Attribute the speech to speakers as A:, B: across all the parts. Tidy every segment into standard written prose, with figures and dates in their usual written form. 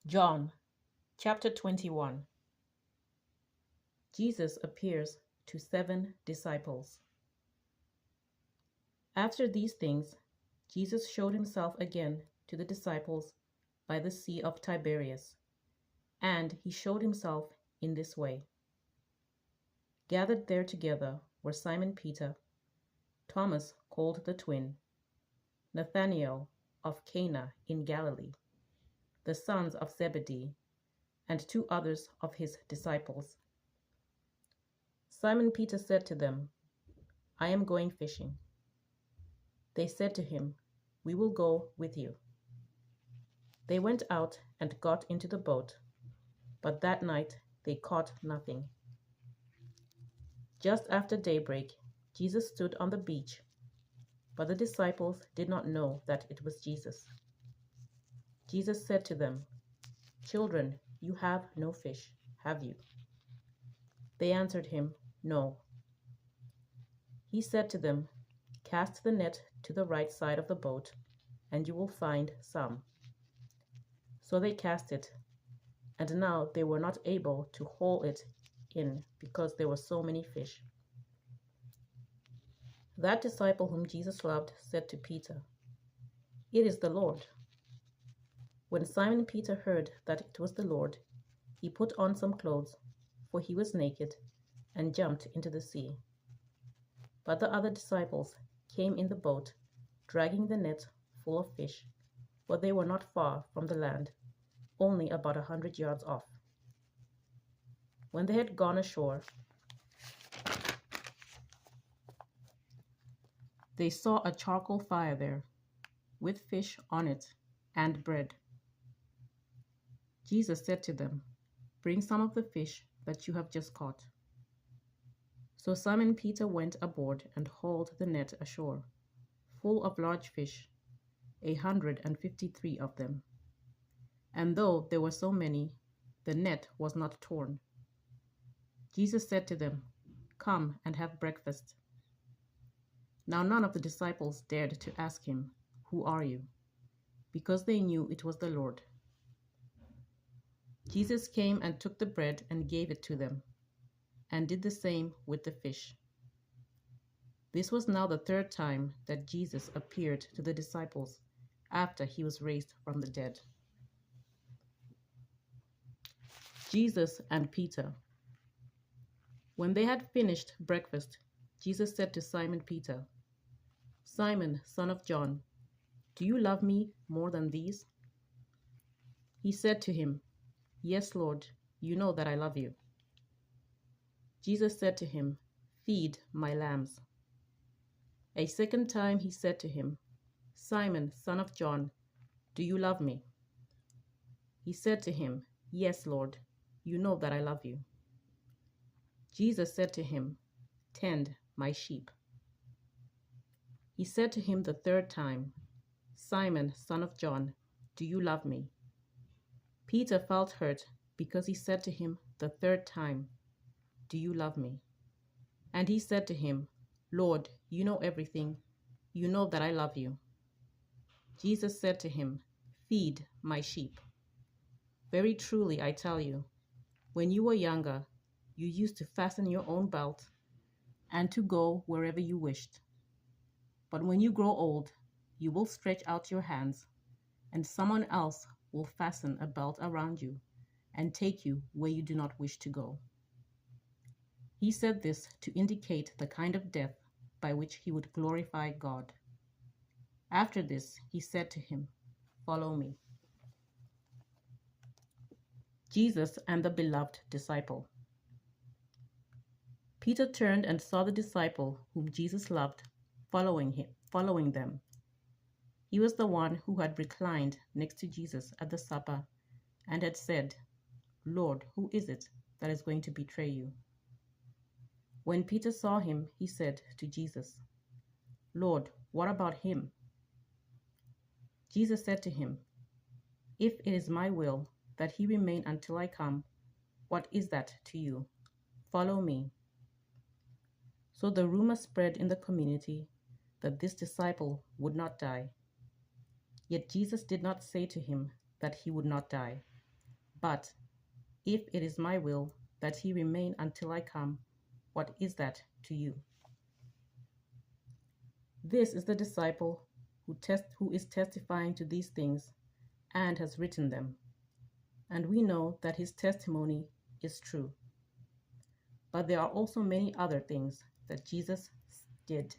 A: John chapter 21. Jesus appears to 7 disciples. After these things, Jesus showed himself again to the disciples by the Sea of Tiberias, and he showed himself in this way. Gathered there together were Simon Peter, Thomas called the twin, Nathanael of Cana in Galilee, the sons of Zebedee, and 2 others of his disciples. Simon Peter said to them, "I am going fishing." They said to him, "We will go with you." They went out and got into the boat, but that night they caught nothing. Just after daybreak, Jesus stood on the beach, but the disciples did not know that it was Jesus. Jesus said to them, "Children, you have no fish, have you?" They answered him, "No." He said to them, "Cast the net to the right side of the boat, and you will find some." So they cast it, and now they were not able to haul it in because there were so many fish. That disciple whom Jesus loved said to Peter, "It is the Lord." When Simon Peter heard that it was the Lord, he put on some clothes, for he was naked, and jumped into the sea. But the other disciples came in the boat, dragging the net full of fish, for they were not far from the land, only about 100 yards off. When they had gone ashore, they saw a charcoal fire there, with fish on it and bread. Jesus said to them, "Bring some of the fish that you have just caught." So Simon Peter went aboard and hauled the net ashore, full of large fish, 153 of them. And though there were so many, the net was not torn. Jesus said to them, "Come and have breakfast." Now none of the disciples dared to ask him, "Who are you?" because they knew it was the Lord. Jesus came and took the bread and gave it to them, and did the same with the fish. This was now the 3rd time that Jesus appeared to the disciples after he was raised from the dead. Jesus and Peter. When they had finished breakfast, Jesus said to Simon Peter, "Simon, son of John, do you love me more than these?" He said to him, "Yes, Lord, you know that I love you." Jesus said to him, "Feed my lambs." A second time he said to him, "Simon, son of John, do you love me?" He said to him, "Yes, Lord, you know that I love you." Jesus said to him, "Tend my sheep." He said to him the 3rd time, "Simon, son of John, do you love me?" Peter felt hurt because he said to him the 3rd time, "Do you love me?" And he said to him, "Lord, you know everything. You know that I love you." Jesus said to him, "Feed my sheep. Very truly I tell you, when you were younger, you used to fasten your own belt and to go wherever you wished. But when you grow old, you will stretch out your hands, and someone else will fasten a belt around you and take you where you do not wish to go." He said this to indicate the kind of death by which he would glorify God. After this, he said to him, "Follow me." Jesus and the beloved disciple. Peter turned and saw the disciple whom Jesus loved following them. He was the one who had reclined next to Jesus at the supper and had said, "Lord, who is it that is going to betray you?" When Peter saw him, he said to Jesus, "Lord, what about him?" Jesus said to him, "If it is my will that he remain until I come, what is that to you? Follow me." So the rumor spread in the community that this disciple would not die. Yet Jesus did not say to him that he would not die. But if it is my will that he remain until I come, what is that to you? This is the disciple who is testifying to these things and has written them. And we know that his testimony is true. But there are also many other things that Jesus did.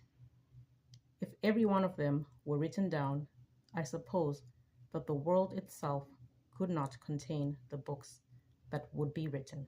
A: If every one of them were written down, I suppose that the world itself could not contain the books that would be written.